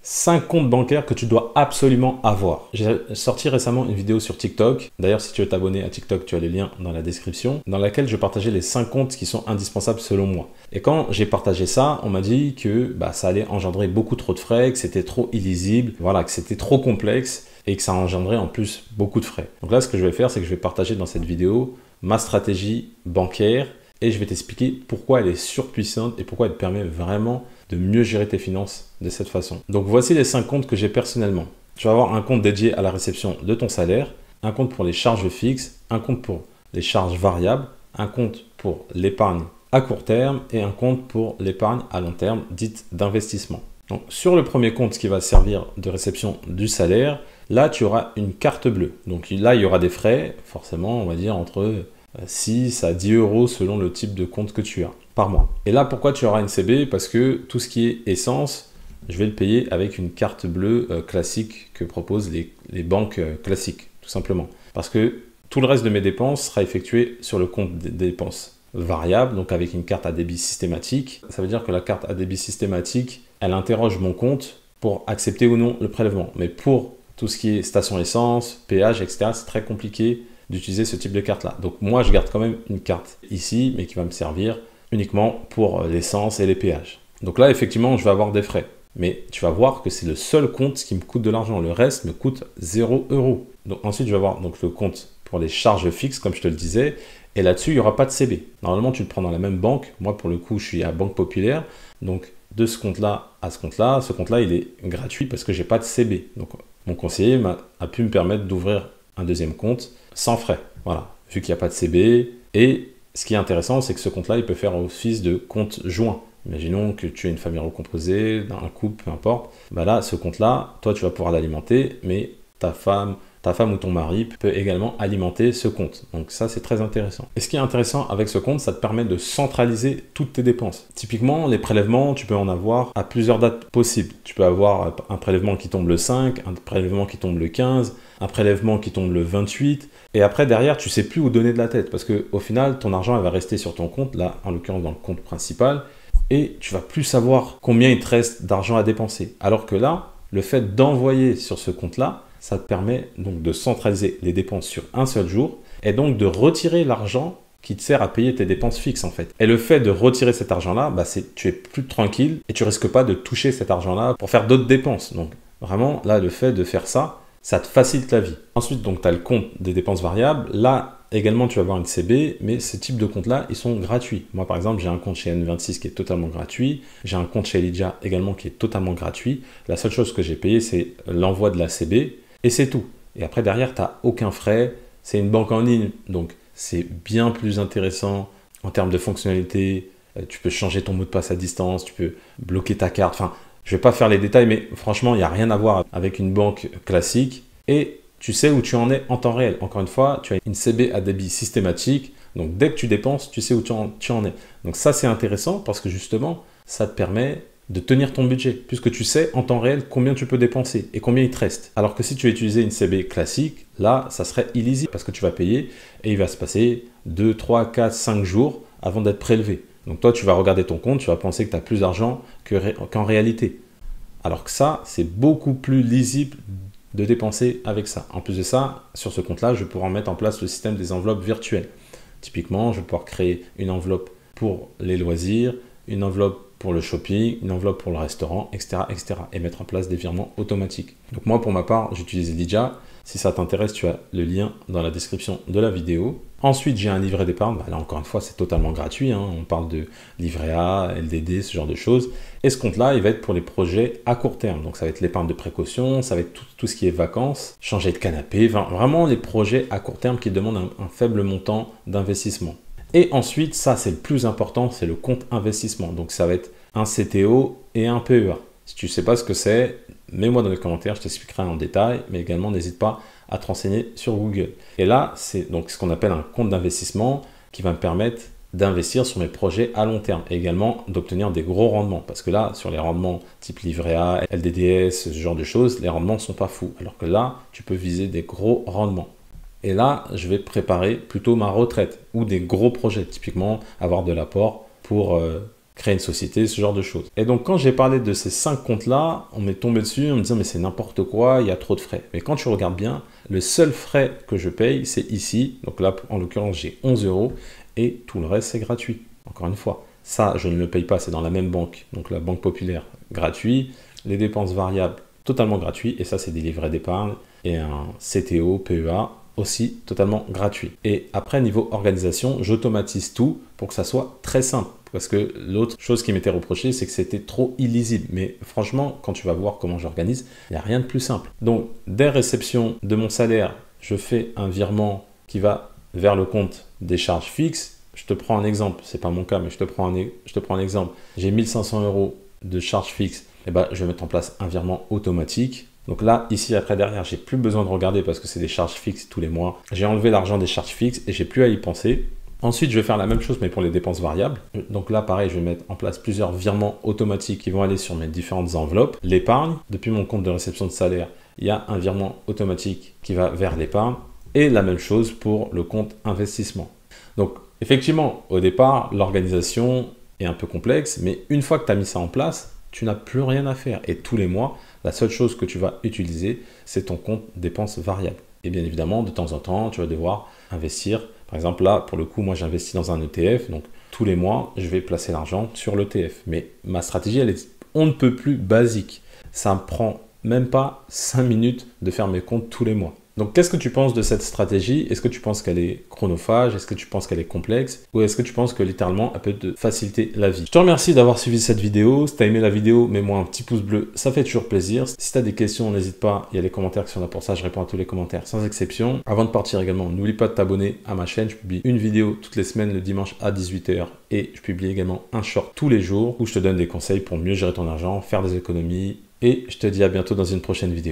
5 comptes bancaires que tu dois absolument avoir. J'ai sorti récemment une vidéo sur TikTok. D'ailleurs, si tu veux t'abonner à TikTok, tu as les liens dans la description, dans laquelle je partageais les 5 comptes qui sont indispensables selon moi. Et quand j'ai partagé ça, on m'a dit que ça allait engendrer beaucoup trop de frais, que c'était trop illisible, voilà, que c'était trop complexe et que ça engendrait en plus beaucoup de frais. Donc là, ce que je vais faire, c'est que je vais partager dans cette vidéo ma stratégie bancaire et je vais t'expliquer pourquoi elle est surpuissante et pourquoi elle te permet vraiment de mieux gérer tes finances de cette façon. Donc voici les 5 comptes que j'ai personnellement. Tu vas avoir un compte dédié à la réception de ton salaire, un compte pour les charges fixes, un compte pour les charges variables, un compte pour l'épargne à court terme et un compte pour l'épargne à long terme, dite d'investissement. Donc sur le premier compte qui va servir de réception du salaire, là tu auras une carte bleue. Donc là il y aura des frais, forcément on va dire entre 6 à 10 euros selon le type de compte que tu as par mois. Et là, pourquoi tu auras une CB? Parce que tout ce qui est essence, je vais le payer avec une carte bleue classique que proposent les banques classiques, tout simplement. Parce que tout le reste de mes dépenses sera effectué sur le compte des dépenses variables, donc avec une carte à débit systématique. Ça veut dire que la carte à débit systématique, elle interroge mon compte pour accepter ou non le prélèvement. Mais pour tout ce qui est station essence, péage, etc., c'est très compliqué d'utiliser ce type de carte-là. Donc moi, je garde quand même une carte ici, mais qui va me servir uniquement pour l'essence et les péages. Donc là, effectivement, je vais avoir des frais. Mais tu vas voir que c'est le seul compte qui me coûte de l'argent. Le reste me coûte 0 euros. Donc ensuite, je vais avoir donc, le compte pour les charges fixes, comme je te le disais. Et là-dessus, il n'y aura pas de CB. Normalement, tu le prends dans la même banque. Moi, pour le coup, je suis à Banque Populaire. Donc de ce compte-là à ce compte-là, il est gratuit parce que je n'ai pas de CB. Donc mon conseiller a pu me permettre d'ouvrir un deuxième compte sans frais. Voilà, vu qu'il n'y a pas de CB. Et ce qui est intéressant, c'est que ce compte-là, il peut faire office de compte joint. Imaginons que tu as une famille recomposée, un couple, peu importe. Là, ce compte-là, toi, tu vas pouvoir l'alimenter, mais ta femme ou ton mari peut également alimenter ce compte. Donc ça, c'est très intéressant. Et ce qui est intéressant avec ce compte, ça te permet de centraliser toutes tes dépenses. Typiquement, les prélèvements, tu peux en avoir à plusieurs dates possibles. Tu peux avoir un prélèvement qui tombe le 5, un prélèvement qui tombe le 15, un prélèvement qui tombe le 28. Et après, derrière, tu ne sais plus où donner de la tête. Parce qu'au final, ton argent elle va rester sur ton compte, là, en l'occurrence dans le compte principal. Et tu vas plus savoir combien il te reste d'argent à dépenser. Alors que là, le fait d'envoyer sur ce compte-là, ça te permet donc de centraliser les dépenses sur un seul jour et donc de retirer l'argent qui te sert à payer tes dépenses fixes en fait. Et le fait de retirer cet argent-là, tu es plus tranquille et tu risques pas de toucher cet argent-là pour faire d'autres dépenses. Donc vraiment, là, le fait de faire ça, ça te facilite la vie. Ensuite, donc, tu as le compte des dépenses variables. Là, également, tu vas avoir une CB, mais ce type de comptes-là, ils sont gratuits. Moi, par exemple, j'ai un compte chez N26 qui est totalement gratuit. J'ai un compte chez Lydia également qui est totalement gratuit. La seule chose que j'ai payé, c'est l'envoi de la CB et c'est tout. Et après, derrière, tu n'as aucun frais. C'est une banque en ligne, donc c'est bien plus intéressant en termes de fonctionnalité. Tu peux changer ton mot de passe à distance, tu peux bloquer ta carte. Enfin, je ne vais pas faire les détails, mais franchement, il n'y a rien à voir avec une banque classique. Et tu sais où tu en es en temps réel. Encore une fois, tu as une CB à débit systématique. Donc, dès que tu dépenses, tu sais où tu en es. Donc, ça, c'est intéressant parce que justement, ça te permet de tenir ton budget, puisque tu sais en temps réel combien tu peux dépenser et combien il te reste. Alors que si tu utilisais une CB classique, là, ça serait illisible parce que tu vas payer et il va se passer 2, 3, 4, 5 jours avant d'être prélevé. Donc toi, tu vas regarder ton compte, tu vas penser que tu as plus d'argent qu'en réalité. Alors que ça, c'est beaucoup plus lisible de dépenser avec ça. En plus de ça, sur ce compte-là, je vais pouvoir mettre en place le système des enveloppes virtuelles. Typiquement, je vais pouvoir créer une enveloppe pour les loisirs, une enveloppe pour le shopping, une enveloppe pour le restaurant, etc., etc. et mettre en place des virements automatiques. Donc moi, pour ma part, j'utilise Lydia. Si ça t'intéresse, tu as le lien dans la description de la vidéo. Ensuite, j'ai un livret d'épargne. Là, encore une fois, c'est totalement gratuit. On parle de livret A, LDD, ce genre de choses. Et ce compte-là, il va être pour les projets à court terme. Donc, ça va être l'épargne de précaution, ça va être tout ce qui est vacances, changer de canapé, vraiment les projets à court terme qui demandent un faible montant d'investissement. Et ensuite, ça, c'est le plus important, c'est le compte investissement. Donc, ça va être un CTO et un PEA. Si tu ne sais pas ce que c'est, mets-moi dans les commentaires, je t'expliquerai en détail, mais également n'hésite pas à te renseigner sur Google. Et là, c'est donc ce qu'on appelle un compte d'investissement qui va me permettre d'investir sur mes projets à long terme et également d'obtenir des gros rendements. Parce que là, sur les rendements type livret A, LDDS, ce genre de choses, les rendements ne sont pas fous. Alors que là, tu peux viser des gros rendements. Et là, je vais préparer plutôt ma retraite ou des gros projets, typiquement avoir de l'apport pour créer une société, ce genre de choses. Et donc quand j'ai parlé de ces 5 comptes-là, on m'est tombé dessus en me disant mais c'est n'importe quoi, il y a trop de frais. Mais quand tu regardes bien, le seul frais que je paye, c'est ici. Donc là, en l'occurrence, j'ai 11 € et tout le reste, c'est gratuit. Encore une fois, ça, je ne le paye pas, c'est dans la même banque. Donc la Banque Populaire, gratuit. Les dépenses variables, totalement gratuit. Et ça, c'est des livrets d'épargne et un CTO, PEA, aussi totalement gratuit. Et après, niveau organisation, j'automatise tout pour que ça soit très simple. Parce que l'autre chose qui m'était reprochée, c'est que c'était trop illisible. Mais franchement, quand tu vas voir comment j'organise, il n'y a rien de plus simple. Donc, dès réception de mon salaire, je fais un virement qui va vers le compte des charges fixes. Je te prends un exemple, c'est pas mon cas, mais je te prends un exemple. J'ai 1500 € de charges fixes. Et ben, je vais mettre en place un virement automatique. Donc là, ici, après, derrière, j'ai plus besoin de regarder parce que c'est des charges fixes tous les mois. J'ai enlevé l'argent des charges fixes et j'ai plus à y penser. Ensuite, je vais faire la même chose, mais pour les dépenses variables. Donc là, pareil, je vais mettre en place plusieurs virements automatiques qui vont aller sur mes différentes enveloppes. L'épargne, depuis mon compte de réception de salaire, il y a un virement automatique qui va vers l'épargne. Et la même chose pour le compte investissement. Donc, effectivement, au départ, l'organisation est un peu complexe, mais une fois que tu as mis ça en place, tu n'as plus rien à faire. Et tous les mois, la seule chose que tu vas utiliser, c'est ton compte dépenses variables. Et bien évidemment, de temps en temps, tu vas devoir investir. Par exemple, là, pour le coup, moi, j'investis dans un ETF. Donc, tous les mois, je vais placer l'argent sur l'ETF. Mais ma stratégie, elle est on ne peut plus basique. Ça me prend même pas 5 minutes de faire mes comptes tous les mois. Donc, qu'est-ce que tu penses de cette stratégie? Est-ce que tu penses qu'elle est chronophage? Est-ce que tu penses qu'elle est complexe? Ou est-ce que tu penses que littéralement, elle peut te faciliter la vie? Je te remercie d'avoir suivi cette vidéo. Si tu as aimé la vidéo, mets-moi un petit pouce bleu, ça fait toujours plaisir. Si tu as des questions, n'hésite pas, il y a les commentaires qui sont là pour ça, je réponds à tous les commentaires sans exception. Avant de partir également, n'oublie pas de t'abonner à ma chaîne. Je publie une vidéo toutes les semaines le dimanche à 18 h et je publie également un short tous les jours où je te donne des conseils pour mieux gérer ton argent, faire des économies et je te dis à bientôt dans une prochaine vidéo.